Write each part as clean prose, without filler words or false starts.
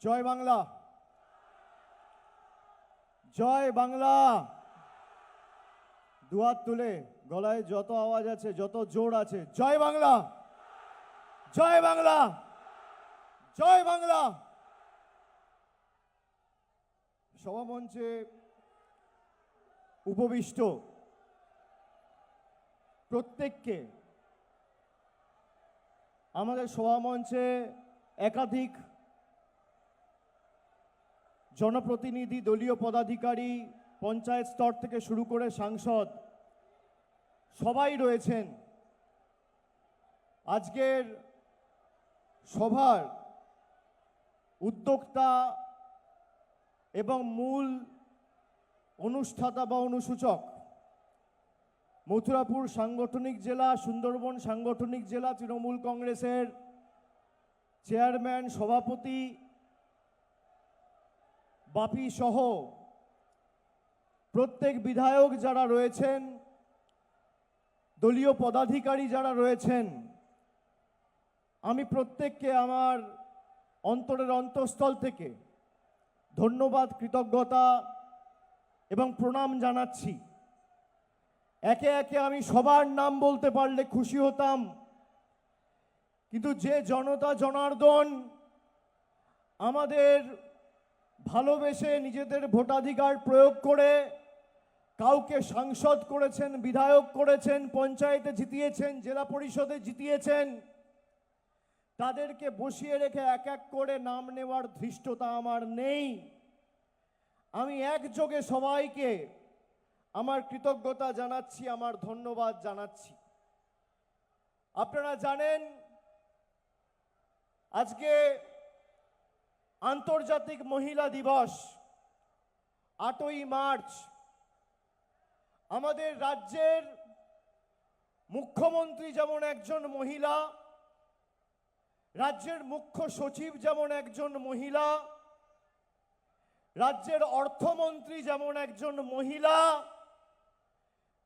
জয় বাংলা, জয় বাংলা। দুহাত তুলে গলায় যত আওয়াজ আছে, যত জোর আছে, জয় বাংলা, জয় বাংলা, জয় বাংলা। সভামঞ্চে উপবিষ্ট প্রত্যেককে আমাদের সভামঞ্চে একাধিক জনপ্রতিনিধি, দলীয় পদাধিকারী, পঞ্চায়েত স্তর থেকে শুরু করে সাংসদ সবাই রয়েছেন। আজকের সভার উদ্যোক্তা এবং মূল অনুষ্ঠাতা বা অনুসূচক মথুরাপুর সাংগঠনিক জেলা, সুন্দরবন সাংগঠনিক জেলা তৃণমূল কংগ্রেসের চেয়ারম্যান, সভাপতি বাপি সহ প্রত্যেক বিধায়ক যারা রয়েছেন, দলীয় পদাধিকারী যারা রয়েছেন, আমি প্রত্যেককে আমার অন্তরের অন্তঃস্থল থেকে ধন্যবাদ, কৃতজ্ঞতা এবং প্রণাম জানাচ্ছি। একে একে আমি সবার নাম বলতে পারলে খুশি হতাম, কিন্তু যে জনতা জনার্দন আমাদের ভালোবেসে নিজেদের ভোটাধিকার প্রয়োগ করে কাউকে সাংসদ করেছেন, বিধায়ক করেছেন, পঞ্চায়েতে জিতিয়েছেন, জেলা পরিষদে জিতিয়েছেন, তাদেরকে বসিয়ে রেখে এক এক করে নাম নেওয়ার ধৃষ্টতা আমার নেই। আমি একযোগে সবাইকে আমার কৃতজ্ঞতা জানাচ্ছি, আমার ধন্যবাদ জানাচ্ছি। আপনারা জানেন আজকে আন্তর্জাতিক মহিলা দিবস, 8ই মার্চ। আমাদের রাজ্যের মুখ্যমন্ত্রী যেমন একজন মহিলা, রাজ্যের মুখ্য সচিব যেমন একজন মহিলা, রাজ্যের অর্থমন্ত্রী যেমন একজন মহিলা,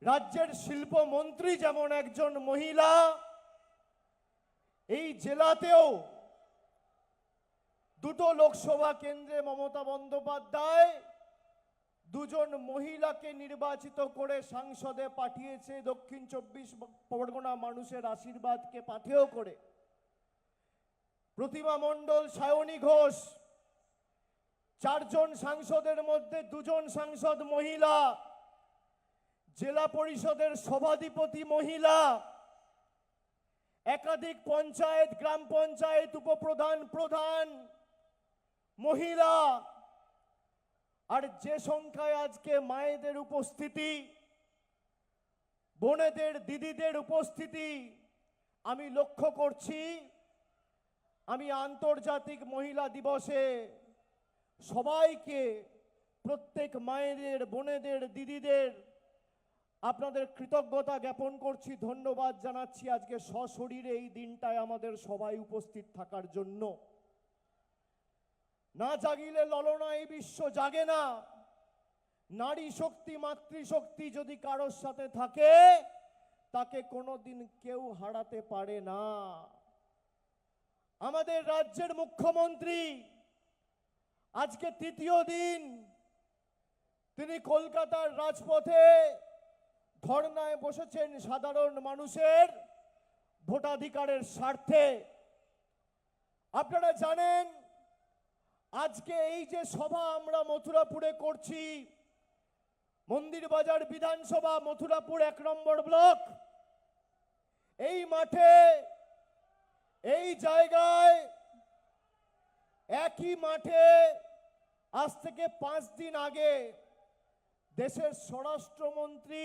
রাজ্যের শিল্পমন্ত্রী যেমন একজন মহিলা, এই জেলাতেও দুটো লোকসভা কেন্দ্রে মমতা বন্দ্যোপাধ্যায় দুজন মহিলাকে নির্বাচিত করে সংসদে পাঠিয়েছে, দক্ষিণ 24 পরগনা মানুষের আশীর্বাদকে পাথেয় করে। প্রতিমা মণ্ডল, সায়নী ঘোষ, 4 জন সাংসদের মধ্যে 2 জন সাংসদ মহিলা, জেলা পরিষদের সভাধিপতি মহিলা, একাধিক পঞ্চায়েত, গ্রাম পঞ্চায়েত উপপ্রধান, প্রধান মহিলা। আর যে সংখ্যায় আজকে মায়েদের উপস্থিতি, বোনেদের, দিদিদের উপস্থিতি আমি লক্ষ্য করছি, আমি আন্তর্জাতিক মহিলা দিবসে সবাইকে, প্রত্যেক মায়েদের, বোনেদের, দিদিদের আপনাদের কৃতজ্ঞতা জ্ঞাপন করছি, ধন্যবাদ জানাচ্ছি আজকে সশরীরে এই দিনটায় আমাদের সবাই উপস্থিত থাকার জন্য। না জাগিলে ললনা এই বিশ্ব জাগে না। নারী শক্তি, মাতৃশক্তি যদি কারোর সাথে থাকে, তাকে কোনোদিন কেউ হারাতে পারে না। আমাদের রাজ্যের মুখ্যমন্ত্রী আজকে 3য় দিন তিনি কলকাতার রাজপথে ধর্নায় বসেছেন সাধারণ মানুষের ভোটাধিকারের স্বার্থে। আপনারা জানেন আজকে এই যে সভা আমরা মথুরাপুরে করছি, মন্দিরবাজার বিধানসভা, মথুরাপুর 1 নম্বর ব্লক, এই মাঠে, এই জায়গায়, একই মাঠে আজ থেকে 5 দিন আগে দেশের স্বরাষ্ট্রমন্ত্রী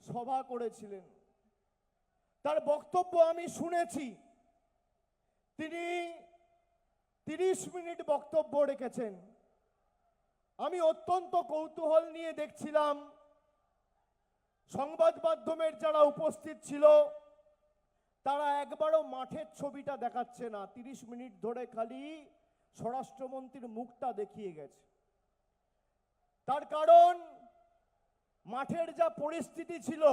সভা করেছিলেন। তার বক্তব্য আমি শুনেছি। তিনি 30 মিনিট বক্তব্য রেখেছেন। আমি অত্যন্ত কৌতূহল নিয়ে দেখছিলাম। সংবাদ মাধ্যমের যারা উপস্থিত ছিল তারা একবারও মাঠের ছবিটা দেখাচ্ছে না, 30 মিনিট ধরে খালি স্বরাষ্ট্রমন্ত্রীর মুখটা দেখিয়ে গেছে। তার কারণ মাঠের যা পরিস্থিতি ছিল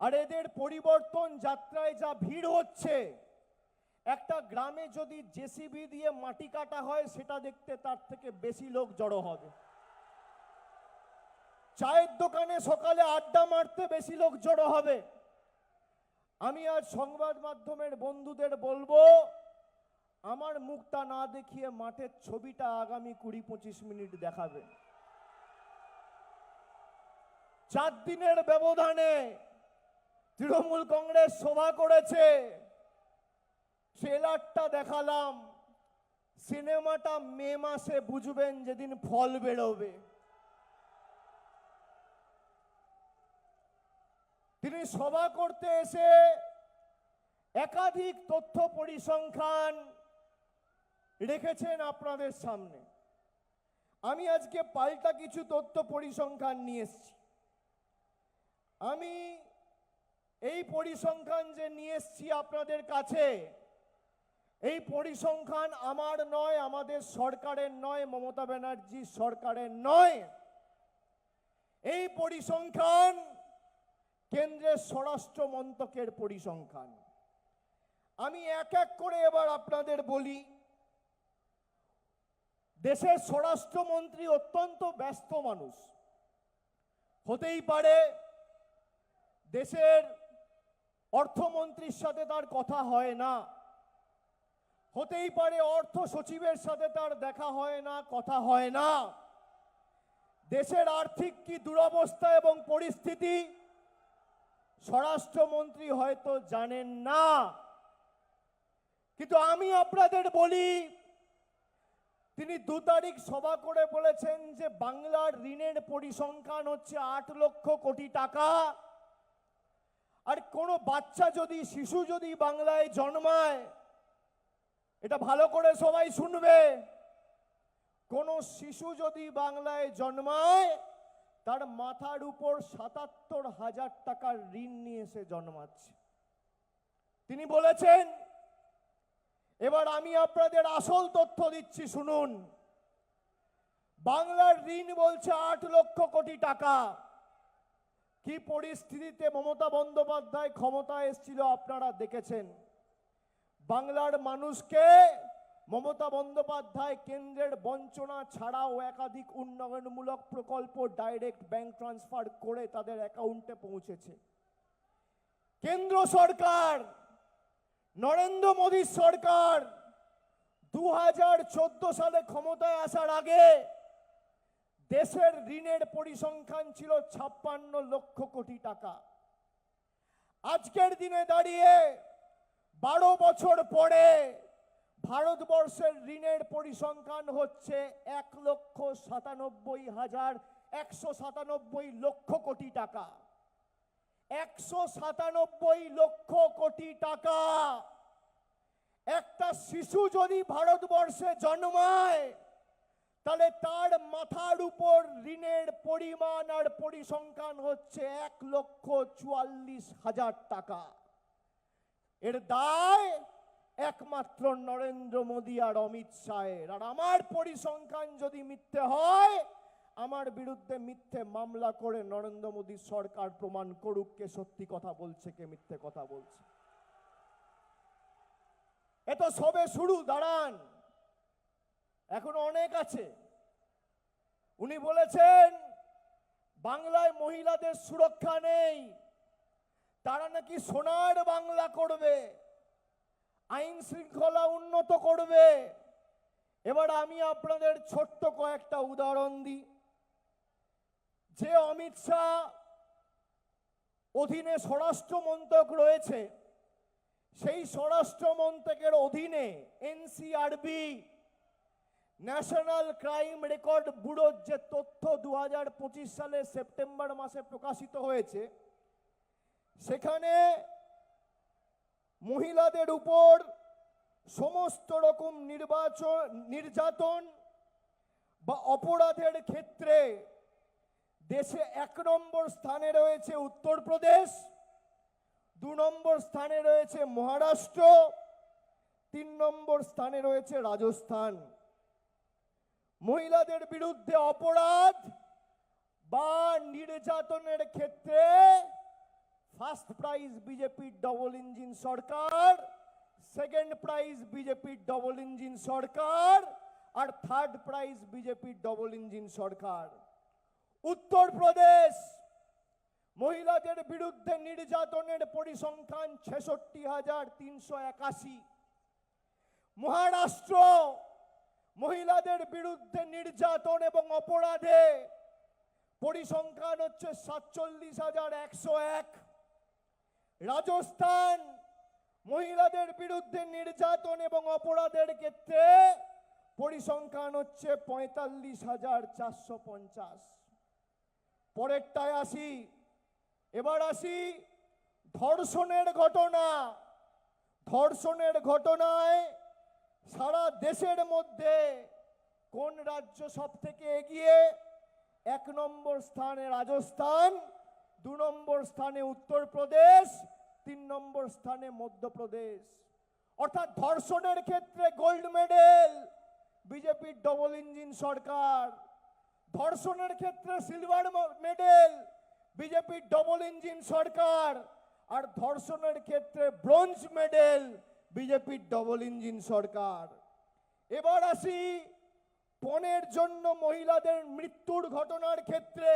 আর এদের পরিবর্তন যাত্রায় যা ভিড় হচ্ছে, একটা গ্রামে যদি জেসিবি দিয়ে মাটি কাটা হয় সেটা দেখতে তার থেকে বেশি লোক জড়ো হবে। চায়ের দোকানে সকালে আড্ডা মারতে বেশি লোক জড়ো হবে। আমি আজ সংবাদ মাধ্যমের বন্ধুদের বলবো, আমার মুখটা না দেখিয়ে মাঠের ছবিটা আগামী 20-25 মিনিট দেখাবে। 4 দিনের ব্যবধানে তৃণমূল কংগ্রেস সভা করেছে, ট্রেলারটা দেখালাম। সিনেমাটা মে মাসে বুঝবেন যেদিন ফল বেরোবে। তিনি সভা করতে এসে একাধিক তথ্য পরিসংখ্যান রেখেছেন আপনাদের সামনে। আমি আজকে পাল্টা কিছু তথ্য পরিসংখ্যান নিয়ে এসেছি। আমি এই পরিসংখ্যান যে নিয়ে এসেছি আপনাদের কাছে, এই পরিসংখ্যান আমার নয়, আমাদের সরকারের নয়, মমতা ব্যানার্জির সরকারের নয়। এই পরিসংখ্যান কেন্দ্রের স্বরাষ্ট্র মন্ত্রকের পরিসংখ্যান। আমি এক এক করে এবার আপনাদের বলি। দেশের স্বরাষ্ট্রমন্ত্রী অত্যন্ত ব্যস্ত মানুষ, হতেই পারে দেশের অর্থমন্ত্রীর সাথে তার কথা হয় না, হতেই পারে অর্থ সচিবের সাথে তার দেখা হয় না, কথা হয় না। দেশের আর্থিক কি দুরবস্থা এবং পরিস্থিতি স্বরাষ্ট্রমন্ত্রী হয়তো জানেন না, কিন্তু আমি আপনাদের বলি, তিনি 2 তারিখ সভা করে বলেছেন যে বাংলার ঋণের পরিসংখ্যান হচ্ছে 8 লক্ষ কোটি টাকা। আর কোনো বাচ্চা যদি, শিশু যদি বাংলায় জন্মায়, এটা ভালো করে সবাই শুনবে, কোন শিশু যদি বাংলায় জন্মায় তার মাথার উপর 77,000 টাকার ঋণ নিয়ে এসে জন্মাচ্ছে। তিনি বলেছেন। এবার আমি আপনাদের আসল তথ্য দিচ্ছি, শুনুন। বাংলার ঋণ বলছে 8 লক্ষ কোটি টাকা। কি পরিস্থিতিতে মমতা বন্দ্যোপাধ্যায় ক্ষমতায় এসেছিল আপনারা দেখেছেন। বাংলার মানুষকে মমতা বন্দ্যোপাধ্যায় কেন্দ্রের বঞ্চনা ছাড়াও একাধিক উন্নয়নমূলক প্রকল্প ডাইরেক্ট ব্যাংক ট্রান্সফার করে তাদের অ্যাকাউন্টে পৌঁছেছে। কেন্দ্র সরকার, নরেন্দ্র মোদীর সরকার 2014 সালে ক্ষমতায় আসার আগে দেশের ঋণের পরিসংখ্যান ছিল 56 লক্ষ কোটি টাকা। আজকের দিনে দাঁড়িয়ে 12 বছর পরে ভারতবর্ষের ঋণের পরিসংখ্যান হচ্ছে 1,97,197 লক্ষ কোটি টাকা। 197 লক্ষ কোটি টাকা। একটা শিশু যদি ভারতবর্ষে জন্মায় তাহলে তার মাথার উপর ঋণের পরিমাণ আর পরিসংখ্যান হচ্ছে 1,44,000 টাকা। এর দায় একমাত্র নরেন্দ্র মোদী আর অমিত শাহের। আর আমার পরিসংখ্যান যদি মিথ্যে হয়, আমার বিরুদ্ধে মিথ্যে মামলা করে নরেন্দ্র মোদী সরকার প্রমাণ করুক কে সত্যি কথা বলছে, কে মিথ্যে কথা বলছে। এ তো সবে শুরু, দাঁড়ান, এখন অনেক আছে। উনি বলেছেন বাংলায় মহিলাদের সুরক্ষা নেই, তারা নাকি সোনার বাংলা করবে, আইন শৃঙ্খলা উন্নত করবে। এবার আমি আপনাদের ছোট্ট কয়েকটা উদাহরণ দিই। যে অমিত শাহ অধীনে স্বরাষ্ট্র মন্ত্রক রয়েছে, সেই স্বরাষ্ট্র মন্ত্রকের অধীনে এনসিআরবি, ন্যাশনাল ক্রাইম রেকর্ড ব্যুরোর যে তথ্য 2025 সালের সেপ্টেম্বর মাসে প্রকাশিত হয়েছে, সেখানে মহিলাদের উপর সমস্ত রকম নির্যাতন বা অপরাধের ক্ষেত্রে দেশে 1 নম্বর স্থানে রয়েছে উত্তরপ্রদেশ, 2 নম্বর স্থানে রয়েছে মহারাষ্ট্র, 3 নম্বর স্থানে রয়েছে রাজস্থান। মহিলাদের বিরুদ্ধে অপরাধ বা নির্যাতনের ক্ষেত্রে ফার্স্ট প্রাইজ বিজেপির ডবল ইঞ্জিন সরকার, সেকেন্ড প্রাইজ বিজেপির ডবল ইঞ্জিন সরকার, আর থার্ড প্রাইজ বিজেপির ডবল ইঞ্জিন সরকার। উত্তরপ্রদেশ মহিলাদের বিরুদ্ধে নির্যাতনের পরিসংখ্যান 66,381। মহারাষ্ট্র মহিলাদের বিরুদ্ধে নির্যাতন এবং অপরাধে পরিসংখ্যান হচ্ছে 47,101। রাজস্থান মহিলাদের বিরুদ্ধে নির্যাতন এবং অপরাধের ক্ষেত্রে পরিসংখ্যান হচ্ছে 45,450। পরেরটায় আসি, এবার আসি ধর্ষণের ঘটনা। ধর্ষণের ঘটনায় সারা দেশের মধ্যে কোন রাজ্য সব থেকে এগিয়ে? 1 নম্বর স্থানে রাজস্থান, 2 নম্বর স্থানে উত্তরপ্রদেশ, 3 নম্বর স্থানে মধ্যপ্রদেশ। অর্থাৎ ধর্ষণের ক্ষেত্রে গোল্ড মেডেল বিজেপির ডবল ইঞ্জিন সরকার, ধর্ষণের ক্ষেত্রে সিলভার মেডেল বিজেপির ডবল ইঞ্জিন সরকার, আর ধর্ষণের ক্ষেত্রে ব্রোঞ্জ মেডেল বিজেপির ডবল ইঞ্জিন সরকার। এবার আসি পণের জন্য মহিলাদের মৃত্যুর ঘটনার ক্ষেত্রে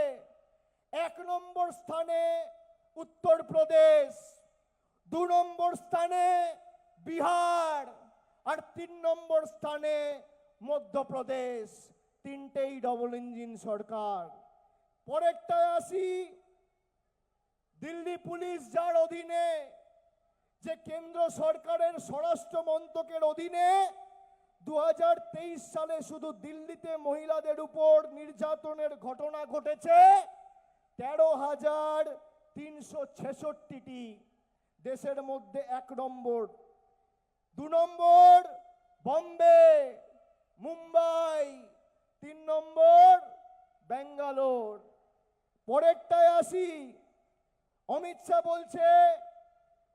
1 নম্বর স্থানে উত্তরপ্রদেশ, 2 নম্বর স্থানে বিহার, আর 3 নম্বর স্থানে মধ্যপ্রদেশ। তিনটেই ডবল ইঞ্জিন সরকার। পরেরটায় আসি, দিল্লি পুলিশ যার অধীনে, যে কেন্দ্র সরকারের স্বরাষ্ট্র মন্ত্রকের অধীনে 2023 সালে শুধু দিল্লিতে মহিলাদের উপর নির্যাতনের ঘটনা ঘটেছে 13,366টি। দেশের মধ্যে 1 নম্বর। 2 নম্বর বম্বে, মুম্বাই, 3 নম্বর বেঙ্গালোর। পরেরটায় আসি, অমিত শাহ বলছে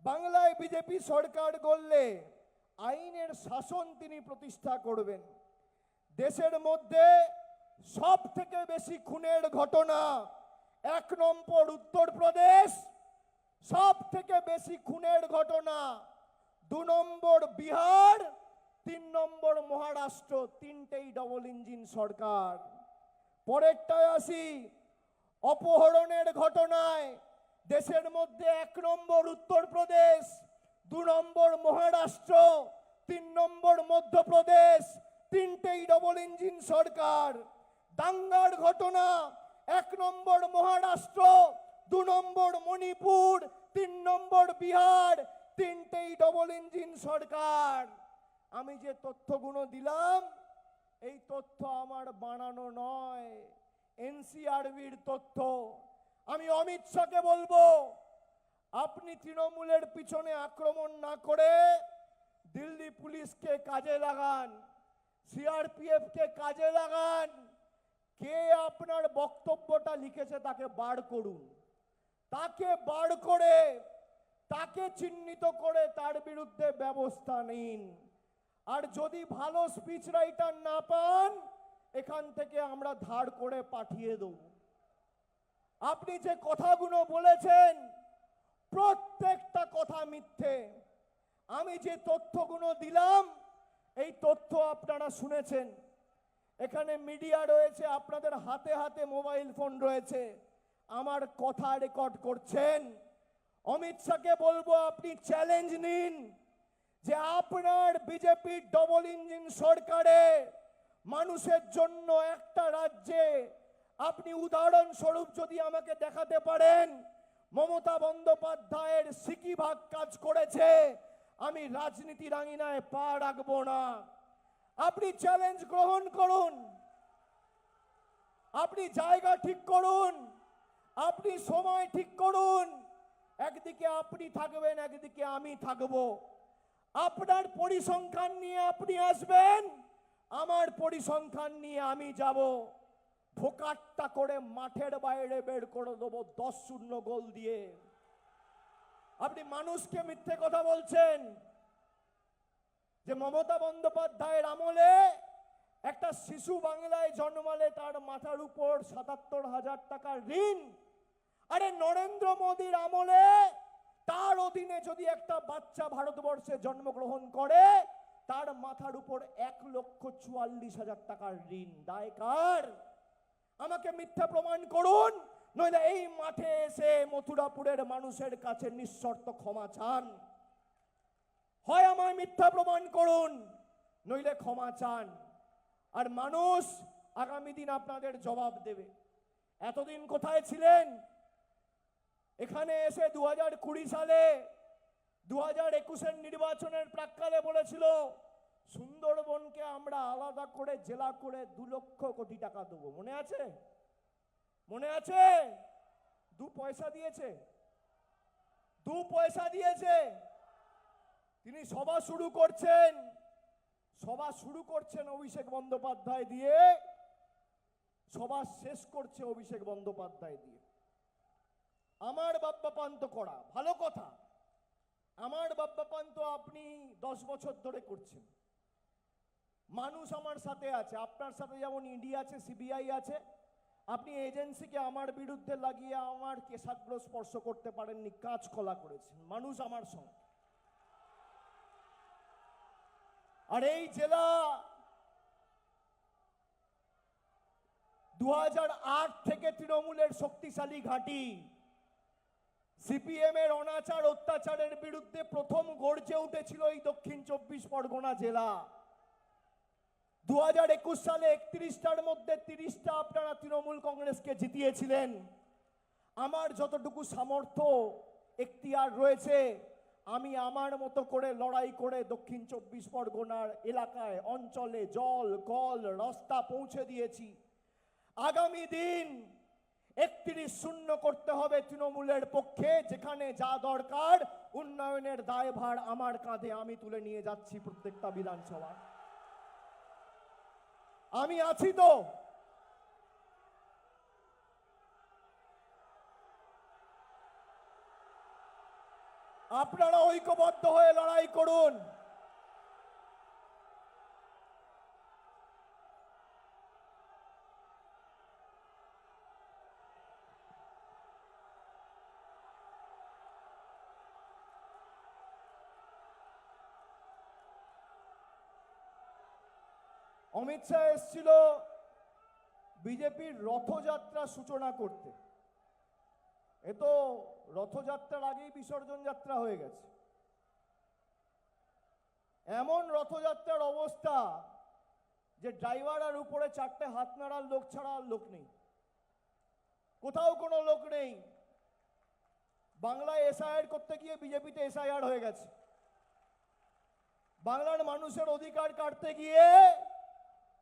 বাংলায় বিজেপি সরকার গড়লে আইনের শাসন তিনি প্রতিষ্ঠা করবেন। দেশের মধ্যে সব থেকে বেশি খুনের ঘটনা 1 নম্বর উত্তরপ্রদেশ, সব থেকে বেশি খুনের ঘটনা 2 নম্বর বিহার, 3 নম্বর মহারাষ্ট্র। তিনটেই ডবল ইঞ্জিন সরকার। পরেরটায় আসি, অপহরণের ঘটনায় দেশের মধ্যে 1 নম্বর উত্তরপ্রদেশ, 2 নম্বর মহারাষ্ট্র, 3 নম্বর মধ্যপ্রদেশ। তিনটেই ডবল ইঞ্জিন সরকার। দাঙ্গার ঘটনা 1 নম্বর মহারাষ্ট্র, 2 নম্বর মণিপুর, 3 নম্বর বিহার। তিনটেই ডবল ইঞ্জিন সরকার। আমি যে তথ্যগুলো দিলাম এই তথ্য আমার বানানো নয়, এনসিআরবির তথ্য। আমি অমিত শাহকে বলবো, আপনি তৃণমূলের পিছনে আক্রমণ না করে দিল্লি পুলিশকে কাজে লাগান, সিআরপিএফ কে কাজে লাগান। কে আপনার বক্তব্যটা লিখেছে তাকে বার করুন, তাকে বার করে তাকে চিহ্নিত করে তার বিরুদ্ধে ব্যবস্থা নিন। আর যদি ভালো স্পিচ রাইটার না পান এখান থেকে আমরা ধার করে পাঠিয়ে দেব। আপনি যে কথাগুলো বলেছেন প্রত্যেকটা কথা মিথ্যে। আমি যে তথ্যগুলো দিলাম এই তথ্য আপনারা শুনেছেন। এখানে মিডিয়া রয়েছে, আপনাদের হাতে হাতে মোবাইল ফোন রয়েছে, আমার কথা রেকর্ড করছেন। অমিত শাহকে বলবো আপনি চ্যালেঞ্জ নিন যে আপনার বিজেপির ডবল ইঞ্জিন সরকারে মানুষের জন্য একটা রাজ্যে আপনি উদাহরণস্বরূপ যদি আমাকে দেখাতে পারেন মমতা বন্দ্যোপাধ্যায়ের সিকিভাগ কাজ করেছে, আমি রাজনীতির আঙিনায় পা রাখবো না। আপনি চ্যালেঞ্জ গ্রহণ করুন, আপনি জায়গা ঠিক করুন, আপনি সময় ঠিক করুন। একদিকে আপনি থাকবেন, একদিকে আমি থাকবো। আপনার পরিসংখ্যান নিয়ে আপনি আসবেন, আমার পরিসংখ্যান নিয়ে আমি যাব। ফোকাটটা করে মাঠের বাইরে বের করে দেবো 10-0 গোল দিয়ে। আপনি মানুষকে মিথ্যে কথা বলছেন যে মমতা বন্দ্যোপাধ্যায়ের আমলে একটা শিশু বাংলায় জন্মালে তার মাথার উপর 77,000 টাকার ঋণ। আরে নরেন্দ্র মোদীর আমলে তার অধীনে যদি একটা বাচ্চা ভারতবর্ষে জন্মগ্রহণ করে তার মাথার উপর 1,44,000 টাকার ঋণ। দায় কার? আমাকে মিথ্যা প্রমাণ করুন, নইলে এই মাঠে এসে মথুরাপুরের মানুষের কাছে নিঃশর্ত ক্ষমা চান। হয় আমায় মিথ্যা প্রমাণ করুন, নইলে ক্ষমা চান। আর মানুষ আগামী দিন আপনাদের জবাব দেবে। এতদিন কোথায় ছিলেন? এখানে এসে 2020 সালে 2021-এর নির্বাচনের প্রাক্কালে বলেছিল সুন্দরবনকে আমরা আলাদা করে জেলা করে 2 লক্ষ কোটি টাকা দেবো। মনে আছে? মনে আছে? 2 পয়সা দিয়েছে? 2 পয়সা দিয়েছে? তিনি সভা শুরু করছেন অভিষেক বন্দ্যোপাধ্যায় দিয়ে, সভা শেষ করছে অভিষেক বন্দ্যোপাধ্যায় দিয়ে। আমার বাপ্পাপান তো করা ভালো কথা, আমার বাপ্পাপান তো আপনি 10 বছর ধরে করছেন। মানুষ আমার সাথে আছে, আপনার সাথে যেমন ইডি আছে, সিবিআই আছে। আপনি এজেন্সিকে আমার বিরুদ্ধে লাগিয়ে আমার কেশাগ্র স্পর্শ করতে পারেননি, কাঁচকলা করেছেন। মানুষ আমার সঙ্গে। আর এই জেলা 2008 থেকে তৃণমূলের শক্তিশালী ঘাঁটি। সিপিএম এর অনাচার অত্যাচারের বিরুদ্ধে প্রথম গর্জে উঠেছিল এই দক্ষিণ 24 পরগনা জেলা। 2021 সালে 31টার মধ্যে 30টা আপনারা তৃণমূল কংগ্রেসকে জিতিয়েছিলেন। আমার যতটুকু সামর্থ্য এখতিয়ার রয়েছে আমি আমার মতো করে লড়াই করে দক্ষিণ 24 পরগনার এলাকায় অঞ্চলে জল কল রাস্তা পৌঁছে দিয়েছি। আগামী দিন 31-0 করতে হবে তৃণমূলের পক্ষে। যেখানে যা দরকার উন্নয়নের দায়ভার আমার কাঁধে আমি তুলে নিয়ে যাচ্ছি প্রত্যেকটা বিধানসভা। আমি আছি তো। আপনারা ঐক্যবদ্ধ হয়ে লড়াই করুন। অমিত শাহ এসেছিল বিজেপির রথযাত্রা সূচনা করতে। এ তো রথযাত্রার আগেই বিসর্জন যাত্রা হয়ে গেছে। এমন রথযাত্রার অবস্থা যে ড্রাইভার আর উপরে 4টে হাত নাড়ার লোক ছাড়া আর লোক নেই, কোথাও কোনো লোক নেই। বাংলায় এসআইআর করতে গিয়ে বিজেপিতে এসআইআর হয়ে গেছে। বাংলার মানুষের অধিকার কাটতে গিয়ে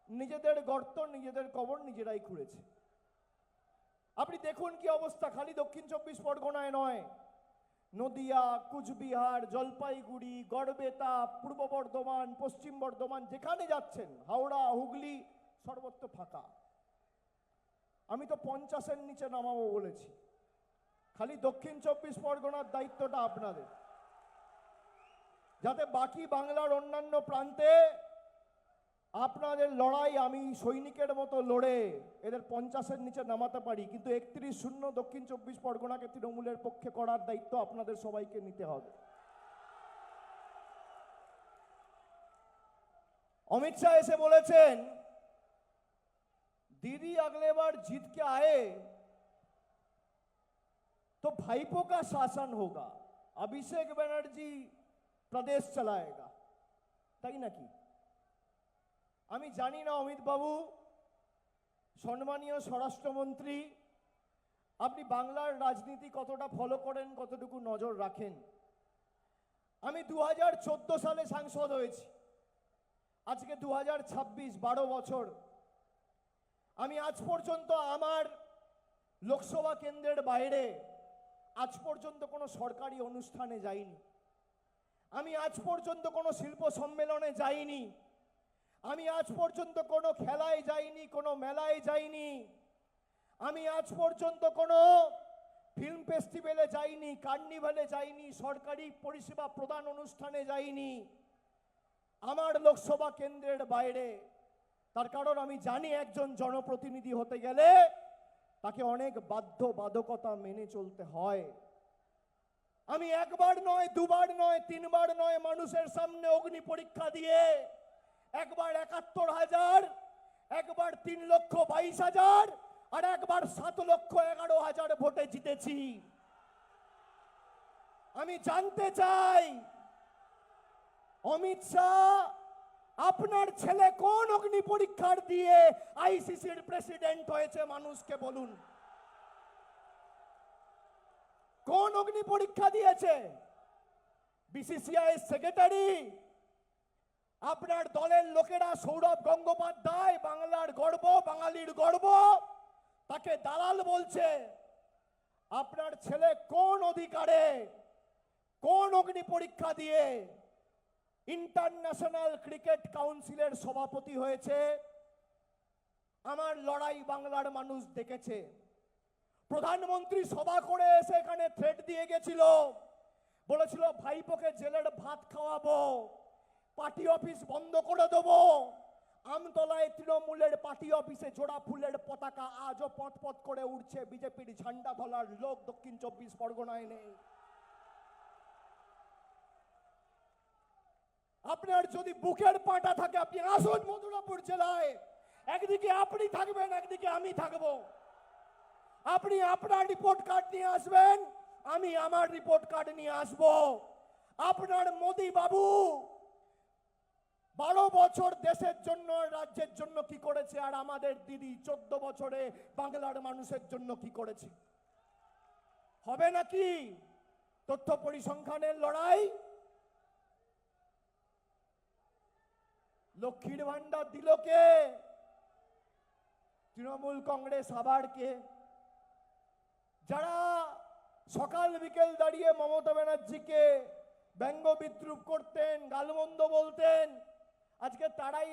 নিজেদের গর্ত নিজেদের কবর নিজেরাই খুঁড়েছে। আপনি দেখুন কি অবস্থা। খালি দক্ষিণ 24 পরগনায় নয়, নদিয়া, কুচবিহার, জলপাইগুড়ি, গড়বেতা, পূর্ব বর্ধমান, পশ্চিম বর্ধমান, যেখানে যাচ্ছেন, হাওড়া, হুগলি, সর্বত্র ফাঁকা। আমি তো 50-এর নিচে নামাবো বলেছি। খালি দক্ষিণ 24 পরগনার দায়িত্বটা আপনাদের, যাতে বাকি বাংলার অন্যান্য প্রান্তে আপনাদের লড়াই আমি সৈনিকের মতো লড়ে এদের 50-এর নিচে নামাতে পারি। কিন্তু 31-0 দক্ষিণ 24 পরগনাকে তৃণমূলের পক্ষে করার দায়িত্ব আপনাদের সবাইকে নিতে হবে। অমিত শাহ এসে বলেছেন दीदी अगले बार जीत के आए तो भाईपो का शासन होगा, अभिषेक बनर्जी प्रदेश चलाएगा। তাই নাকি? আমি জানি না অমিত বাবু, সম্মানীয় স্বরাষ্ট্রমন্ত্রী, আপনি বাংলার রাজনীতি কতটা ফলো করেন, কতটুকু নজর রাখেন। আমি 2014 সালে সাংসদ হয়েছি, আজকে 2026, 12 বছর। আমি আজ পর্যন্ত আমার লোকসভা কেন্দ্রের বাইরে আজ পর্যন্ত কোনো সরকারি অনুষ্ঠানে যাইনি। আমি আজ পর্যন্ত কোনো শিল্প সম্মেলনে যাইনি। আমি আজ পর্যন্ত কোনো খেলায় যাইনি, কোনো মেলায় যাইনি। আমি আজ পর্যন্ত কোনো ফিল্ম ফেস্টিভ্যালে যাইনি, কার্নিভালে যাইনি, সরকারি পরিষেবা প্রদান অনুষ্ঠানে যাইনি আমার লোকসভা কেন্দ্রের বাইরে। তার কারণ আমি জানি একজন জনপ্রতিনিধি হতে গেলে তাকে অনেক বাধ্যবাধকতা মেনে চলতে হয়। আমি একবার নয়, দুবার নয়, তিনবার নয়, মানুষের সামনে অগ্নি পরীক্ষা দিয়ে একবার ৭১,০০০, একবার ৩,২২,০০০ আর একবার ৭,১১,০০০ ভোটে জিতেছি। আমি জানতে চাই, অমিত শাহ, আপনার ছেলে কোন অগ্নি পরীক্ষার দিয়ে আইসিসির প্রেসিডেন্ট হয়েছে? মানুষকে বলুন, কোন অগ্নি পরীক্ষা দিয়েছে? বিসিসিআই সেক্রেটারি, আপনার দলের লোকেরা, সৌরভ গঙ্গোপাধ্যায়, বাংলার গর্ব, বাঙালির গর্ব, তাকে দালাল বলছে। আপনার ছেলে কোন অধিকারে, কোন অগ্নি পরীক্ষা দিয়ে ইন্টারন্যাশনাল ক্রিকেট কাউন্সিলের সভাপতি হয়েছে? আমার লড়াই বাংলার মানুষ দেখেছে। প্রধানমন্ত্রী সভা করে এসে এখানে থ্রেট দিয়ে গেছিল, বলেছিল ভাইপোকে জেলের ভাত খাওয়াবো, পার্টি অফিস বন্ধ করে দেবো। আমতলায় তৃণমূলের পার্টি অফিসে জোড়া ফুলের পতাকা আজও পথ পথ করে উঠছে, বিজেপির ঝান্ডা ধরার লোক দক্ষিণ ২৪ পরগনায় নেই। আপনার যদি বুকের পাটা থাকে, আপনি আসুন মথুরাপুর জেলায়। একদিকে আপনি থাকবেন, একদিকে আমি থাকবো। আপনি আপনার রিপোর্ট কার্ড নিয়ে আসবেন, আমি আমার রিপোর্ট কার্ড নিয়ে আসবো। আপনার মোদি বাবু ১২ বছর দেশের জন্য, রাজ্যের জন্য কি করেছে, আর আমাদের দিদি 14 বছরে বাংলার মানুষের জন্য কি করেছে? হবে নাকি তথ্য পরিসংখ্যানের লড়াই? লক্ষ্মীর ভান্ডার দিল কে? তৃণমূল কংগ্রেস। আবার কে? যারা সকাল বিকেল দাঁড়িয়ে মমতা ব্যানার্জিকে ব্যঙ্গ বিদ্রুপ করতেন, গালমন্দ বলতেন, আজকে তারাই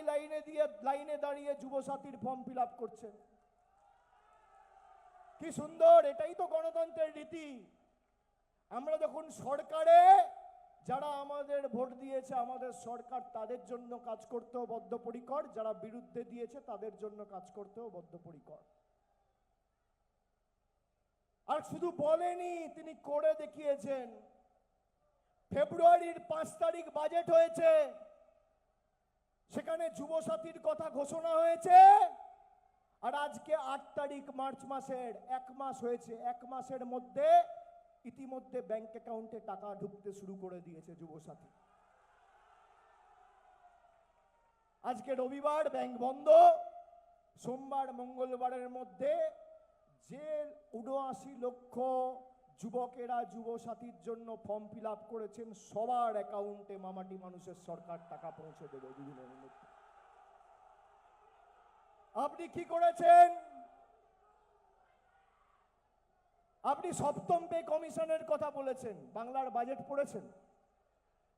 লাইনে দাঁড়িয়ে যুবসাথীর ফর্ম ফিল আপ করছেন। কি সুন্দর! এটাই তো গণতন্ত্রের রীতি। আমরা যখন সরকারে, যারা আমাদের ভোট দিয়েছে, আমাদের সরকার, তাদের জন্য কাজ করতেও বদ্ধপরিকর, যারা বিরুদ্ধে দিয়েছে তাদের জন্য কাজ করতেও বদ্ধপরিকর। আর শুধু বলেনি, তিনি করে দেখিয়েছেন। ফেব্রুয়ারির ৫ তারিখ বাজেট হয়েছে, সেখানে যুবসাথীর কথা ঘোষণা হয়েছে। আর আজকে ৮ তারিখ মার্চ মাসের, ১ মাস হয়েছে। ১ মাসের মধ্যে ইতিমধ্যে ব্যাংক অ্যাকাউন্টে টাকা ঢুকতে শুরু করে দিয়েছে যুবসাথী। আজকে রবিবার, ব্যাংক বন্ধ। সোমবার মঙ্গলবারের মধ্যে যে ৭৯ লক্ষ যুবকেরা যুবসাথীর জন্য ফর্ম ফিল আপ করেছেন, সবার অ্যাকাউন্টে মামাটি মানুষের সরকার টাকা পৌঁছে দেবে দুদিনের মধ্যে। আপনি কি করেছেন? আপনি সপ্তম পে কমিশনের কথা বলেছেন। বাংলার বাজেট পড়েছেন?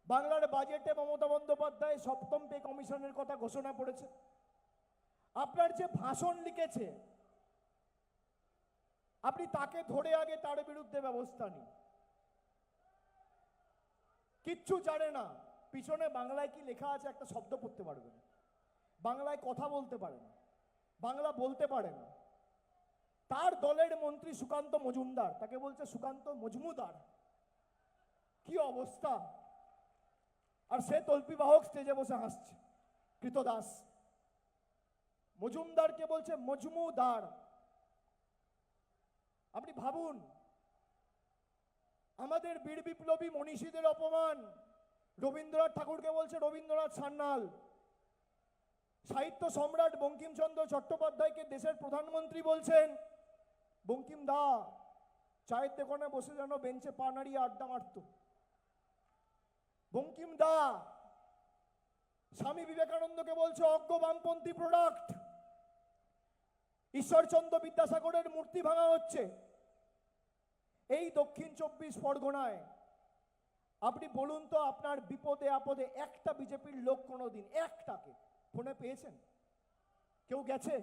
বাংলার বাজেটে মমতা বন্দ্যোপাধ্যায় সপ্তম পে কমিশনের কথা ঘোষণা করেছে। আপনার যে ভাষণ লিখেছে, আপনি তাকে ধরে আগে তার বিরুদ্ধে ব্যবস্থা নিন। কিচ্ছু জানে না, পিছনে বাংলায় কি লেখা আছে একটা শব্দ পড়তে পারবেন, বাংলায় কথা বলতে পারেন, বাংলা বলতে পারেন। তার দলের মন্ত্রী সুকান্ত মজুমদার, তাকে বলছে সুকান্ত মজমুদার। কি অবস্থা! আর সে তল্পিবাহক স্টেজে বসে হাসছে, কৃতদাস। মজুমদারকে বলছে মজমুদার। আপনি ভাবুন, আমাদের বীর বিপ্লবী মনীষীদের অপমান। রবীন্দ্রনাথ ঠাকুরকে বলছে রবীন্দ্রনাথ সান্যাল। সাহিত্য সম্রাট বঙ্কিমচন্দ্র চট্টোপাধ্যায়কে দেশের প্রধানমন্ত্রী বলছেন বঙ্কিম দা। চায়ের দোকানে বসে যেন বেঞ্চে পা নাড়িয়ে আড্ডা মারত বঙ্কিম দা। স্বামী বিবেকানন্দকে বলছে অজ্ঞ বামপন্থী প্রোডাক্ট। ঈশ্বরচন্দ্র বিদ্যাসাগরের মূর্তি ভাঙা হচ্ছে। এই দক্ষিণ ২৪ পরগনায় আপনি বলুন তো, আপনার বিপদে আপদে একটা বিজেপির লোক কোনোদিন একটাকে ফোনে পেয়েছেন? কেউ গেছে?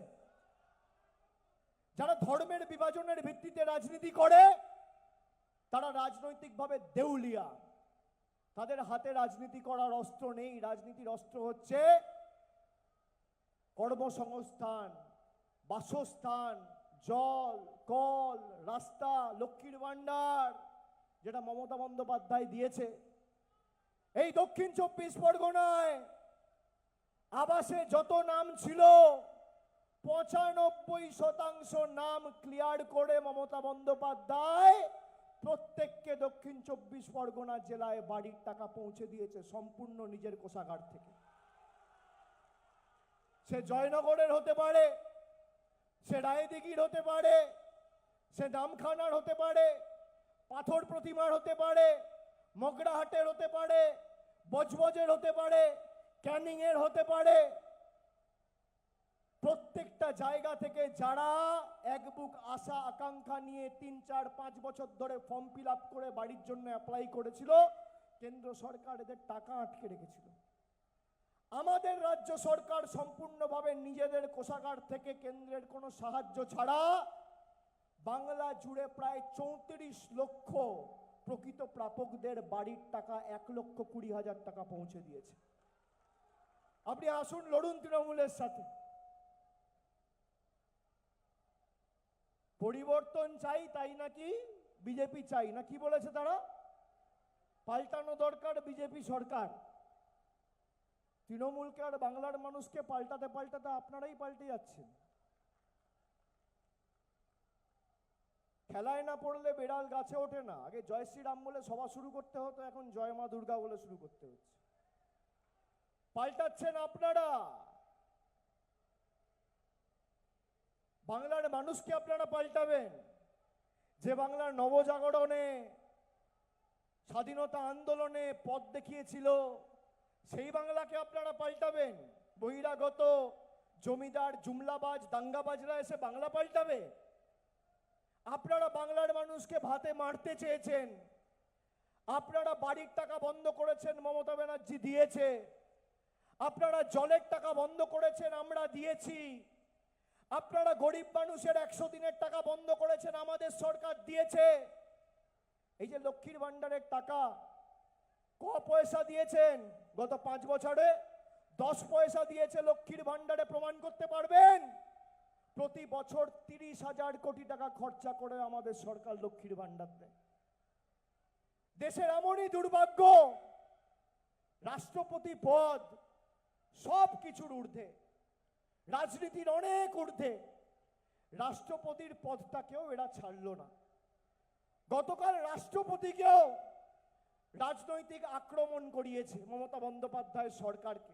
যারা ধর্মের বিভাজনের ভিত্তিতে রাজনীতি করে, তারা রাজনৈতিকভাবে দেউলিয়া। তাদের হাতে রাজনীতি করার অস্ত্র নেই। রাজনীতির অস্ত্র হচ্ছে কর্মসংস্থান, বাসস্থান, জল, কল, রাস্তা, লক্ষ্মীর ভান্ডার। যেটা মমতা বন্দ্যোপাধ্যায় দিয়েছে, এই দক্ষিণ 24 পরগনায় আবাসে যত নাম ছিল 95% নাম ক্লিয়ার করে মমতা বন্দ্যোপাধ্যায় প্রত্যেককে দক্ষিণ 24 পরগনা জেলায় বাড়ির টাকা পৌঁছে দিয়েছে সম্পূর্ণ নিজের কোষাগার থেকে। সে জয়নগরের হতে পারে, সে রায়দিঘির হতে পারে, সে নামখানার হতে পারে, পাথর প্রতিমার হতে পারে, মগরাহাটের হতে পারে, বজবজের হতে পারে, ক্যানিং এর হতে পারে। প্রত্যেকটা জায়গা থেকে যারা এক বুক আশা আকাঙ্ক্ষা নিয়ে 3, 4, 5 বছর ধরে ফর্ম ফিল আপ করে বাড়ির জন্য অ্যাপ্লাই করেছিল, কেন্দ্র সরকার এদের টাকা আটকে রেখেছিল। আমাদের রাজ্য সরকার সম্পূর্ণভাবে নিজেদের কোষাগার থেকে কেন্দ্রের কোনো সাহায্য ছাড়া বাংলা জুড়ে প্রায় 34 লক্ষ প্রকৃত প্রাপকদের বাড়ির টাকা 1,20,000 টাকা পৌঁছে দিয়েছে। আপনি আসুন, লড়ুন তৃণমূলের সাথে। পরিবর্তন চাই তাই নাকি বিজেপি চাই না, কি বলেছে তারা? পাল্টানো দরকার বিজেপি সরকার। তৃণমূলকে আর বাংলার মানুষকে পাল্টাতে পাল্টাতে আপনারাই পাল্টে যাচ্ছেন। খেলায় না পড়লে বেড়াল গাছে ওঠে না। আগে জয় শ্রীরাম বলে সভা শুরু করতে হতো, এখন জয় মা দুর্গা বলে শুরু করতে হচ্ছে। পাল্টাচ্ছেন আপনারা, বাংলার মানুষকে আপনারা পাল্টাবেন। যে বাংলার নবজাগরণে স্বাধীনতা আন্দোলনে পথ দেখিয়েছিল, সেই বাংলাকে আপনারা পাল্টাবেন। বহিরাগত জমিদার জুমলাবাজ দাঙ্গাবাজরা এসে বাংলা পাল্টাবে? আপনারা বাংলার মানুষকে ভাতে মারতে চেয়েছেন। আপনারা বাড়ির টাকা বন্ধ করেছেন, মমতা ব্যানার্জি দিয়েছে। আপনারা জলের টাকা বন্ধ করেছেন, আমরা দিয়েছি। আপনারা গরিব মানুষের 100 দিনের টাকা বন্ধ করেছেন, আমাদের সরকার দিয়েছে। এই যে লক্ষ্মীর ভান্ডারের টাকা ক পয়সা দিয়েছেন গত 5 বছরে? 10 পয়সা দিয়েছে লক্ষ্মীর ভান্ডারে, প্রমাণ করতে পারবেন? প্রতি বছর 30,000 কোটি টাকা খরচা করে আমাদের সরকার লক্ষ্মীর ভান্ডার দেয়। দেশের এমনই দুর্ভাগ্য, রাষ্ট্রপতি পদ সব কিছুর ঊর্ধ্বে, রাজনীতির অনেক ঊর্ধ্বে, রাষ্ট্রপতির পদটাকেও এরা ছাড়লো না। গতকাল রাষ্ট্রপতিকেও রাজনৈতিক আক্রমণ করিয়েছে মমতা বন্দ্যোপাধ্যায় সরকারকে।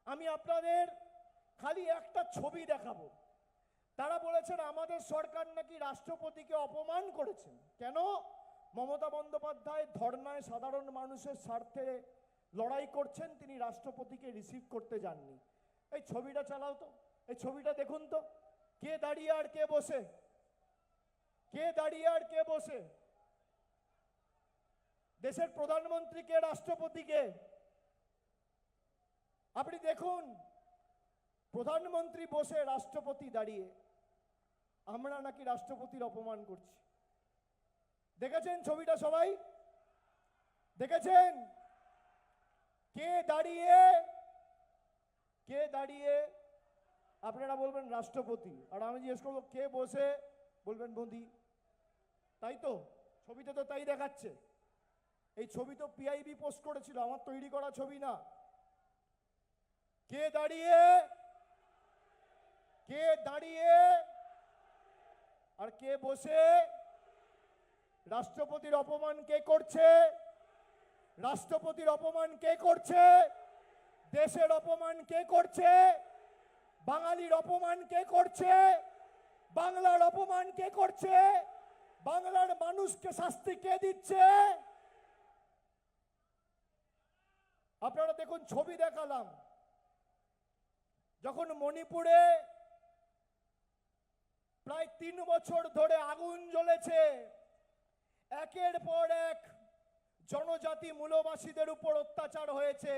আমি আপনাদের খালি একটা ছবি দেখাবো। তারা বলেছেন আমাদের সরকার নাকি রাষ্ট্রপতিকে অপমান করেছেন। কেন? মমতা বন্দ্যোপাধ্যায় ধর্নায় সাধারণ মানুষের স্বার্থে লড়াই করছেন, তিনি রাষ্ট্রপতিকে রিসিভ করতে যাননি। এই ছবিটা চালাও তো, এই ছবিটা দেখুন তো, কে দাঁড়িয়ে আর কে বসে, কে দাঁড়িয়ে আর কে বসে? দেশের প্রধানমন্ত্রীকে, রাষ্ট্রপতিকে আপনি দেখুন। প্রধানমন্ত্রী বসে, রাষ্ট্রপতি দাঁড়িয়ে। আমরা নাকি রাষ্ট্রপতির অপমান করছি। দেখেছেন ছবিটা? সবাই দেখেছেন? কে দাঁড়িয়ে, কে দাঁড়িয়ে? আপনারা বলবেন রাষ্ট্রপতি, আর আমি জিজ্ঞেস করবো কে বসে, বলবেন মোদি। তাই তো, ছবিতে তো তাই দেখাচ্ছে। এই ছবি তো পিআইবি পোস্ট করেছিল, আমার তৈরি করা ছবি না। কে দাঁড়িয়ে, কে দাঁড়িয়ে আর কে বসে? রাষ্ট্রপতির অপমান কে করছে? রাষ্ট্রপতির অপমান কে করছে? দেশের অপমান কে করছে? বাঙালির অপমান কে করছে? বাংলার অপমান কে করছে? বাংলার মানুষকে শাস্তি কে দিচ্ছে? আপনারা দেখুন, ছবি দেখালাম। যখন মণিপুরে প্রায় 3 বছর ধরে আগুন জ্বলেছে, একের পর এক জনজাতি মূলবাসীদের উপর অত্যাচার হয়েছে,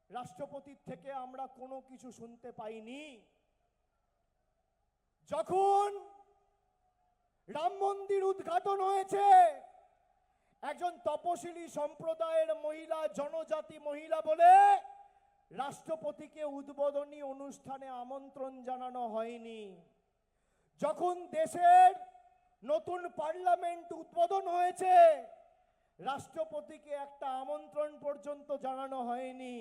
রাষ্ট্রপতির থেকে আমরা কোনো কিছু শুনতে পাইনি। যখন রাম মন্দির উদ্ঘাটন হয়েছে, একজন তপশিলি সম্প্রদায়ের মহিলা, জনজাতি মহিলা বলে রাষ্ট্রপতিকে উদ্বোধনী অনুষ্ঠানে আমন্ত্রণ জানানো হয়নি। যখন দেশের নতুন পার্লামেন্ট উদ্বোধন হয়েছে, রাষ্ট্রপতিকে একটা আমন্ত্রণ পর্যন্ত জানানো হয়নি।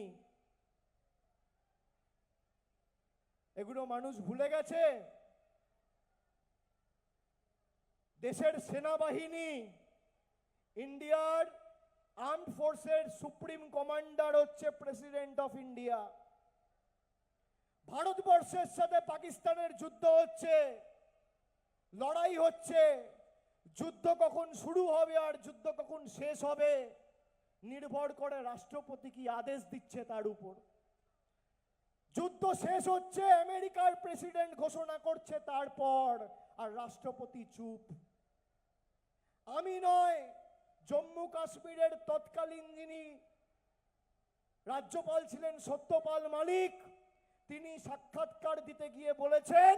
এগুলো মানুষ ভুলে গেছে। দেশের সেনাবাহিনী, ইন্ডিয়ার আর্মড ফোর্সের সুপ্রিম কমান্ডার হচ্ছে প্রেসিডেন্ট অফ ইন্ডিয়া। ভারতবর্ষের সাথে পাকিস্তানের যুদ্ধ হচ্ছে, লড়াই হচ্ছে। যুদ্ধ কখন শুরু হবে আর যুদ্ধ কখন শেষ হবে নির্ভর করে রাষ্ট্রপতি কি আদেশ দিচ্ছে তার উপর। যুদ্ধ শেষ হচ্ছে, আমেরিকার প্রেসিডেন্ট ঘোষণা করছে তারপর, আর রাষ্ট্রপতি চুপ। আমি নয়, জম্মু কাশ্মীরের তৎকালীন যিনি রাজ্যপাল ছিলেন সত্যপাল মালিক, তিনি সাক্ষাৎকার দিতে গিয়ে বলেছেন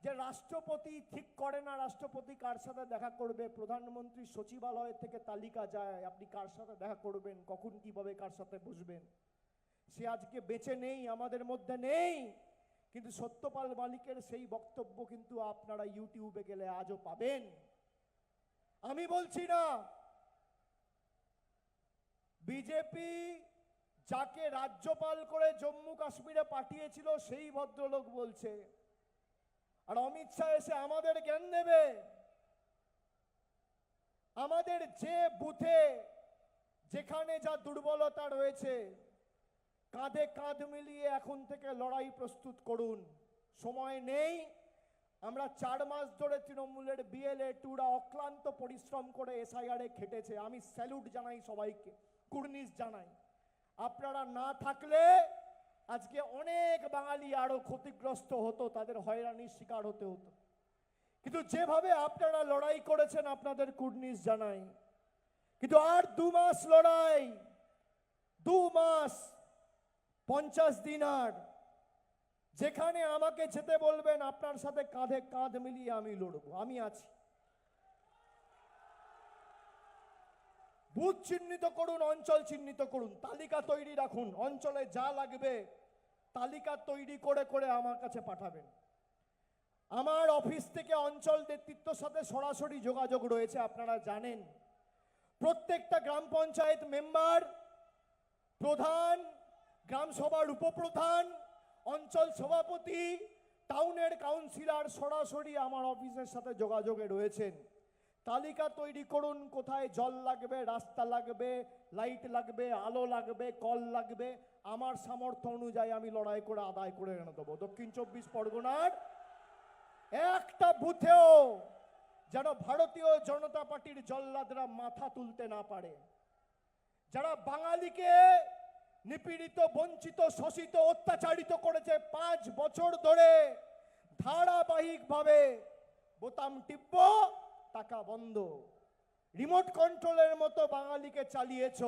যে রাষ্ট্রপতি ঠিক করে না রাষ্ট্রপতি কার সাথে দেখা করবে, প্রধানমন্ত্রী সচিবালয় থেকে তালিকা যায় আপনি কার সাথে দেখা করবেন, কখন কিভাবে কার সাথে বসবেন। সে আজকে বেঁচে নেই, আমাদের মধ্যে নেই, কিন্তু সত্যপাল মালিকের সেই বক্তব্য কিন্তু আপনারা ইউটিউবে গেলে আজও পাবেন। আমি বলছি না, বিজেপি যাকে রাজ্যপাল করে জম্মু কাশ্মীরে পাঠিয়েছিল সেই ভদ্রলোক বলছে, আর অমিত শাহ এসে আমাদের জ্ঞান দেবে। আমাদের যে বুথে যেখানে যা দুর্বলতা রয়েছে কাঁধে কাঁধ মিলিয়ে এখন থেকে লড়াই প্রস্তুত করুন, সময় নেই। আমরা 4 মাস ধরে তৃণমূলের বিএলএ টুরা অক্লান্ত পরিশ্রম করে এসআইআর এ খেটেছে, আমি স্যালুট জানাই সবাইকে, কুর্নিশ জানাই। আপনারা না থাকলে আজকে অনেক বাঙালি আরো ক্ষতিগ্রস্ত হতো, তাদের হয়রানির শিকার হতে হতো। কিন্তু যেভাবে আপনারা লড়াই করেছেন আপনাদের কুর্নিশ জানাই। কিন্তু আর 2 মাস লড়াই, 2 মাস 50 দিন, আর যেখানে আমাকে যেতে বলবেন আপনার সাথে কাঁধে কাঁধ মিলিয়ে আমি লড়বো, আমি আছি। বুথ চিহ্নিত করুন, অঞ্চল চিহ্নিত করুন, তালিকা তৈরি রাখুন, অঞ্চলে যা লাগবে তালিকা তৈরি করে করে আমার কাছে পাঠাবেন। আমার অফিস থেকে অঞ্চল নেতৃত্বের সাথে সরাসরি যোগাযোগ রয়েছে, আপনারা জানেন। প্রত্যেকটা গ্রাম পঞ্চায়েত মেম্বার, প্রধান, গ্রাম সভার উপপ্রধান, অঞ্চল সভাপতি, টাউনের কাউন্সিলর সরাসরি আমার অফিসের সাথে যোগাযোগে রয়েছেন। তালিকা তৈরি করুন, কোথায় জল লাগবে, রাস্তা লাগবে, লাইট লাগবে, আলো লাগবে, কল লাগবে, আমার সামর্থ্য অনুযায়ী আমি লড়াই করে আদায় করে এনে দেবো। দক্ষিণ 24 পরগনার একটা বুথেও যেন ভারতীয় জনতা পার্টির জল্লাদরা মাথা তুলতে না পারে। যারা বাঙালিকে নিপীড়িত, বঞ্চিত, শোষিত, অত্যাচারিত করেছে 5 বছর ধরে, ধারাবাহিকভাবে বোতাম টিপব, টাকা বন্ধ, রিমোট কন্ট্রোলের মতো বাঙালিকে চালিয়েছ।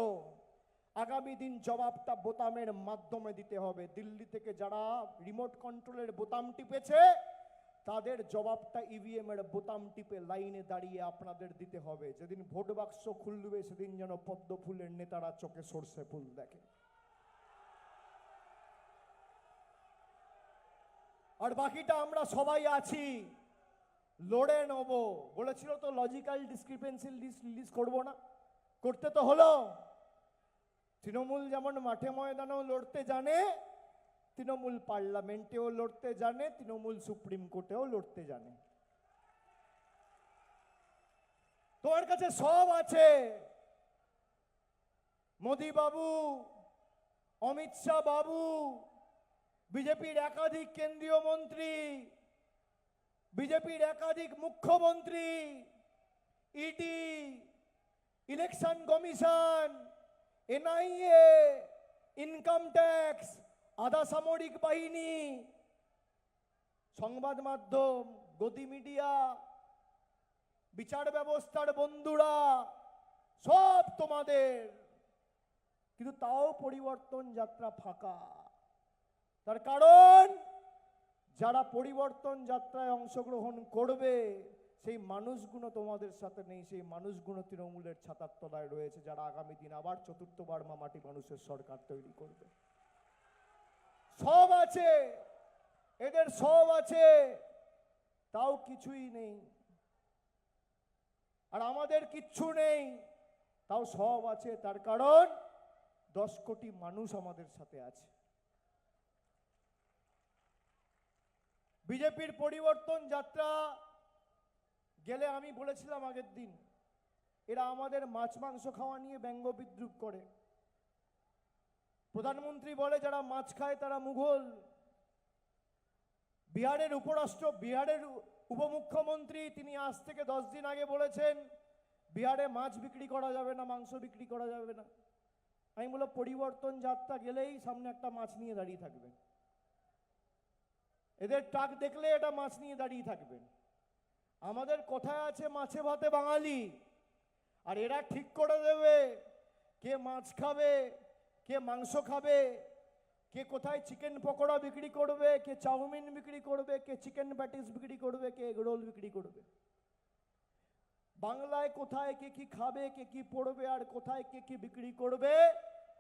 আগামী দিন জবাবটা বোতামের মাধ্যমে দিতে হবে। দিল্লি থেকে যারা রিমোট কন্ট্রোলের বোতাম টিপেছে তাদের জবাবটা ইভিএম এর বোতাম টিপে লাইনে দাঁড়িয়ে আপনাদের দিতে হবে। যেদিন ভোট বাক্স খুলবে সেদিন যেন পদ্ম ফুলের নেতারা চোখে সর্ষে ফুল দেখে। আর বাকিটা আমরা সবাই আছি, লড়ে নেব। বলেছিল তো লজিক্যাল ডিসক্রিপেন্সি লিস্ট রিলিজ করবো না, করতে তো হলো। তৃণমূল যেমন মাঠে ময়দানেও লড়তে জানে, তৃণমূল পার্লামেন্টেও লড়তে জানে, তৃণমূল সুপ্রিম কোর্টেও লড়তে জানে। তোমার কাছে সব আছে। মোদি বাবু, অমিত শাহ বাবু, বিজেপির একাধিক কেন্দ্রীয় মন্ত্রী, বিজেপির একাধিক মুখ্যমন্ত্রী, ED, election commission, NIA, income tax, আধা সামরিক বাহিনী, সংবাদ মাধ্যম, গতি মিডিয়া, বিচার ব্যবস্থার বন্ধুরা, সব তোমাদের। কিন্তু তাও পরিবর্তন যাত্রা ফাঁকা। তার কারণ যারা পরিবর্তন যাত্রায় অংশগ্রহণ করবে সেই মানুষগুলো তোমাদের সাথে নেই, সেই মানুষগুলো তৃণমূলের ছাতার তলায় রয়েছে, যারা আগামী দিন আবার চতুর্থবার মাটি মানুষের সরকার তৈরি করবে। সব আছে, এদের সব আছে, তাও কিছুই নেই। আর আমাদের কিচ্ছু নেই, তাও সব আছে। তার কারণ 10 কোটি মানুষ আমাদের সাথে আছে। বিজেপির পরিবর্তন যাত্রা গেলে আমি বলেছিলাম আগের দিন, এরা আমাদের মাছ মাংস খাওয়া নিয়ে ব্যঙ্গ বিদ্রুপ করে। প্রধানমন্ত্রী বলে যারা মাছ খায় তারা মুঘল। বিহারের উপমুখ্যমন্ত্রী তিনি আজ থেকে 10 দিন আগে বলেছেন বিহারে মাছ বিক্রি করা যাবে না, মাংস বিক্রি করা যাবে না। আমি বললাম পরিবর্তন যাত্রা গেলেই সামনে একটা মাছ নিয়ে দাঁড়িয়ে থাকবে, এদের ট্রাক দেখলে এটা মাছ নিয়ে দাঁড়িয়ে থাকবে। আমাদের কথায় আছে মাছে ভাতে বাঙালি, আর এরা ঠিক করে দেবে কে মাছ খাবে, কে মাংস খাবে, কে কোথায় চিকেন পকোড়া বিক্রি করবে, কে চাউমিন বিক্রি করবে, কে চিকেন প্যাটিস বিক্রি করবে, কে এগ রোল বিক্রি করবে। বাংলায় কোথায় কে কি খাবে, কে কি পড়বে, আর কোথায় কে কি বিক্রি করবে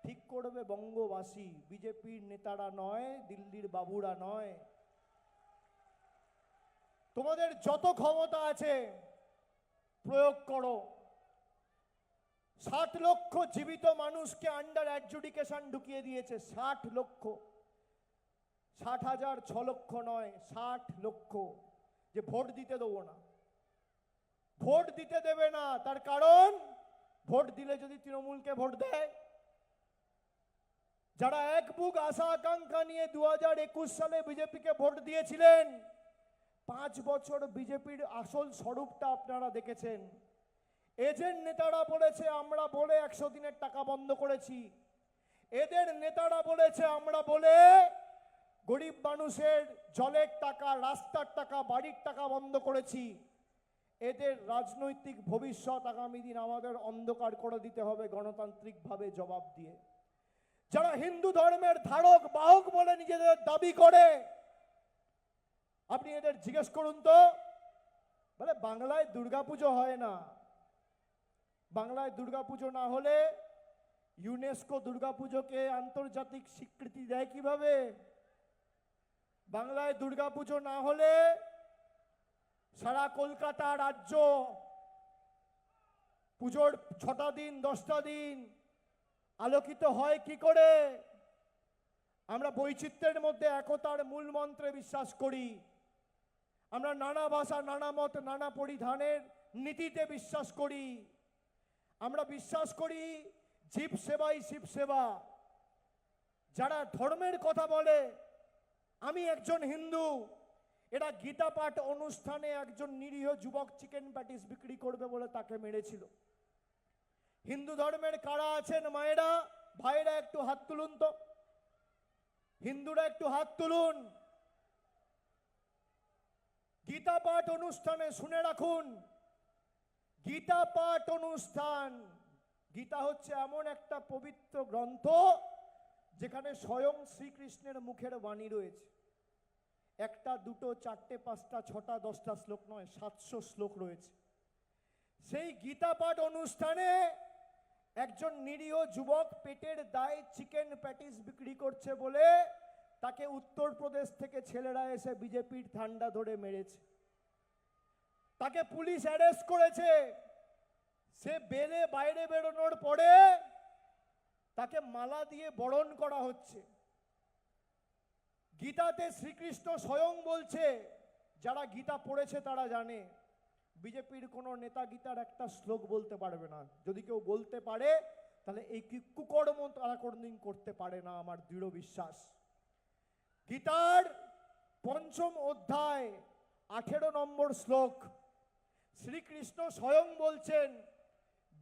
ঠিক করবে বঙ্গবাসী, বিজেপির নেতারা নয়, দিল্লির বাবুরা নয়। তোমাদের যত ক্ষমতা আছে প্রয়োগ করো। 60 লক্ষ জীবিত মানুষকে আন্ডার অ্যাডজুডিকেশন ঢুকিয়ে দিয়েছে। 60 লক্ষ, 60,000, 6 লক্ষ নয়, 60 লক্ষ। যে ভোট দিতে দেবো না, ভোট দিতে দেবে না। তার কারণ ভোট দিলে যদি তৃণমূলকে ভোট দেয়, যারা এক বুক আশা আকাঙ্ক্ষা নিয়ে 2021 সালে বিজেপিকে ভোট দিয়েছিলেন, 5 বছর বিজেপির আসল স্বরূপটা আপনারা দেখেছেন। এজেন্ট নেতারা বলেছে আমরা বলে 100 দিনের টাকা বন্ধ করেছি, এদের নেতারা বলেছে আমরা বলে গরিব মানুষের জলের টাকা, রাস্তার টাকা, বাড়ির টাকা বন্ধ করেছি। এদের রাজনৈতিক ভবিষ্যৎ আগামী দিন আমাদের অন্ধকার করে দিতে হবে গণতান্ত্রিকভাবে জবাব দিয়ে। যারা হিন্দু ধর্মের ধারক বাহক বলে নিজেদের দাবি করে, আপনি এদের জিজ্ঞেস করুন তো, বলে বাংলায় দুর্গাপুজো হয় না। বাংলায় দুর্গাপুজো না হলে ইউনেস্কো দুর্গাপুজোকে আন্তর্জাতিক স্বীকৃতি দেয় কিভাবে? বাংলায় দুর্গাপুজো না হলে সারা কলকাতা রাজ্য পুজোর 6টা দিন 10টা দিন আলোকিত হয় কি করে? আমরা বৈচিত্র্যের মধ্যে একতার মূল মন্ত্রে বিশ্বাস করি। আমরা নানা ভাষা, নানা মত, নানা পরিধানের নীতিতে বিশ্বাস করি। আমরা বিশ্বাস করি জীব সেবাই শিব সেবা। যারা ধর্মের কথা বলে, আমি একজন হিন্দু, এরা গীতা পাঠ অনুষ্ঠানে একজন নিরীহ যুবক চিকেন প্যাটিস বিক্রি করবে বলে তাকে মেরেছিল। হিন্দু ধর্মের কারা আছেন মায়েরা, ভাইরা একটু হাত তুলুন তো, হিন্দুরা একটু হাত তুলুন। গীতা পাঠ অনুষ্ঠানে শুনে রাখুন, গীতা পাঠ অনুষ্ঠান, গীতা হচ্ছে এমন একটা পবিত্র গ্রন্থ যেখানে স্বয়ং শ্রীকৃষ্ণের মুখের বাণী রয়েছে। 1টা 2টো 4টে 5টা 6টা 10টা শ্লোক নয়, 700 শ্লোক রয়েছে। সেই গীতা পাঠ অনুষ্ঠানে একজন নিরীহ যুবক পেটের দায়ে চিকেন প্যাটিস বিক্রি করছে বলে তাকে উত্তরপ্রদেশ থেকে ছেলেরা এসে বিজেপির ঠান্ডা ধরে মেরেছে। তাকে পুলিশ অ্যারেস্ট করেছে। সে বেলে বাইরে বেরোনোর পরে তাকে মালা দিয়ে বরণ করা হচ্ছে। গীতাতে শ্রীকৃষ্ণ স্বয়ং বলছে, যারা গীতা পড়েছে তারা জানে, বিজেপির কোন নেতা গীতার একটা শ্লোক বলতে পারবে না। যদি কেউ বলতে পারে তাহলে এই কুকর্ম তারা কোনদিন করতে পারে না, আমার দৃঢ় বিশ্বাস। গীতার 5ম অধ্যায় 18 নম্বর শ্লোক, শ্রীকৃষ্ণ স্বয়ং বলছেন,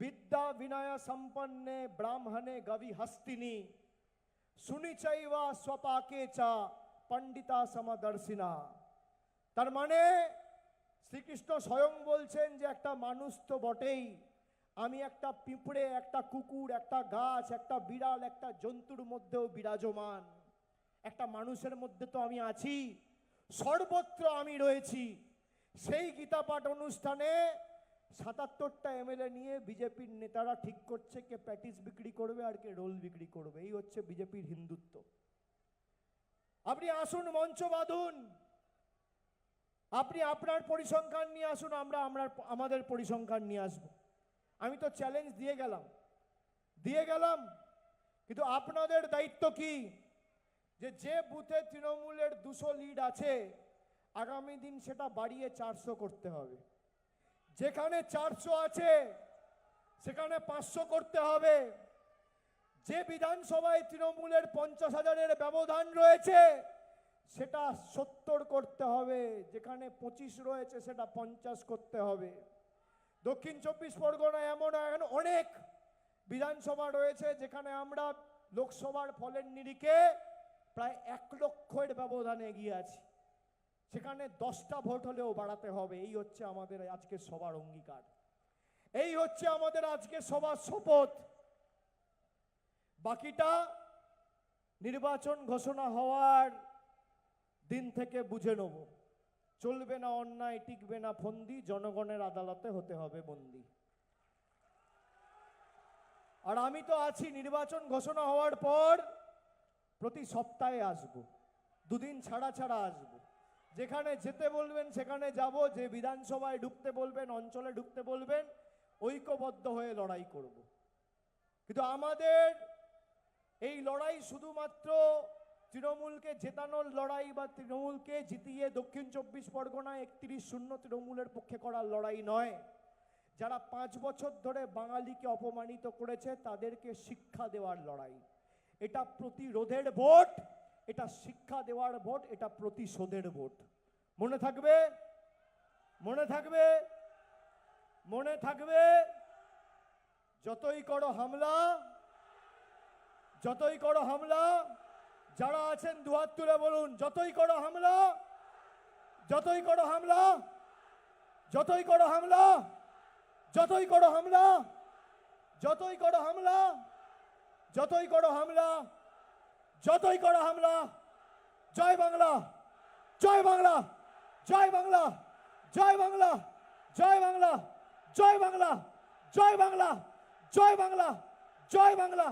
বিদ্যা বিনয় সম্পন্নে ব্রাহ্মণে গবি হস্তিনী সুনিচৈবা স্বপাকে চা পণ্ডিতা সমদর্শিনা। তার মানে শ্রীকৃষ্ণ স্বয়ং বলছেন যে একটা মানুষ তো বটেই, আমি একটা পিঁপড়ে, একটা কুকুর, একটা গাছ, একটা বিড়াল, একটা জন্তুর মধ্যেও বিরাজমান। একটা মানুষের মধ্যে তো আমি আছি, সর্বত্র আমি রয়েছি। সেই গীতা পাঠ অনুষ্ঠানে 77টা এমএলএ নিয়ে বিজেপির নেতারা ঠিক করছে কে প্যাটিস বিক্রি করবে আর কে রোল বিক্রি করবে। এই হচ্ছে বিজেপির হিন্দুত্ব। আপনি আসুন, মঞ্চ বাঁধুন, আপনি আপনার পরিসংখ্যান নিয়ে আসুন, আমরা আমাদের পরিসংখ্যান নিয়ে আসব। আমি তো চ্যালেঞ্জ দিয়ে গেলাম, কিন্তু আপনাদের দায়িত্ব কি, যে বুথে তৃণমূলের 200 লিড আছে আগামী দিন সেটা বাড়িয়ে 400 করতে হবে। যেখানে 400 আছে সেখানে 500 করতে হবে। যে বিধানসভায় তৃণমূলের 50,000-এর ব্যবধান রয়েছে সেটা 70 করতে হবে, যেখানে 25 রয়েছে সেটা 50 করতে হবে। দক্ষিণ 24 পরগনায় এমন অনেক বিধানসভা রয়েছে যেখানে আমরা লোকসভার ফলের নিরিখে প্রায় 1 লক্ষের ব্যবধানে এগিয়ে আছি, সেখানে 10টা ভোট হলেও বাড়াতে হবে। এই হচ্ছে আমাদের আজকে সবার অঙ্গীকার, এই হচ্ছে আমাদের আজকে সবার শপথ। বাকিটা নির্বাচন ঘোষণা হওয়ার দিন থেকে বুঝে নেব। চলবে না অন্যায়, টিকবে না ফন্দি, জনগণের আদালতে হতে হবে বন্দী। আর আমি তো আছি, নির্বাচন ঘোষণা হওয়ার পর প্রতি সপ্তাহে আসব, 2 দিন ছাড়া ছাড়া আসব। যেখানে যেতে বলবেন সেখানে যাব, যে বিধানসভায় ঢুকতে বলবেন, অঞ্চলে ঢুকতে বলবেন, ঐক্যবদ্ধ হয়ে লড়াই করব। কিন্তু আমাদের এই লড়াই শুধুমাত্র তৃণমূলকে জেতানোর লড়াই বা তৃণমূলকে জিতিয়ে দক্ষিণ 24 পরগনায় 31-0 তৃণমূলের পক্ষে করার লড়াই নয়। যারা 5 বছর ধরে বাঙালিকে অপমানিত করেছে তাদেরকে শিক্ষা দেওয়ার লড়াই। এটা প্রতিরোধের ভোট, এটা শিক্ষা দেওয়ার ভোট, এটা প্রতিশোধের ভোট। মনে থাকবে, মনে থাকবে, মনে থাকবে। যতই করো হামলা, যতই করো হামলা, যারা আছেন দুহাত তুলে বলুন, যতই করো হামলা, যতই করো হামলা, যতই করো হামলা, যতই করো হামলা, যতই করো হামলা, যতই করো হামলা, যতই করো হামলা। জয় বাংলা, জয় বাংলা, জয় বাংলা, জয় বাংলা, জয় বাংলা, জয় বাংলা, জয় বাংলা, জয় বাংলা, জয় বাংলা।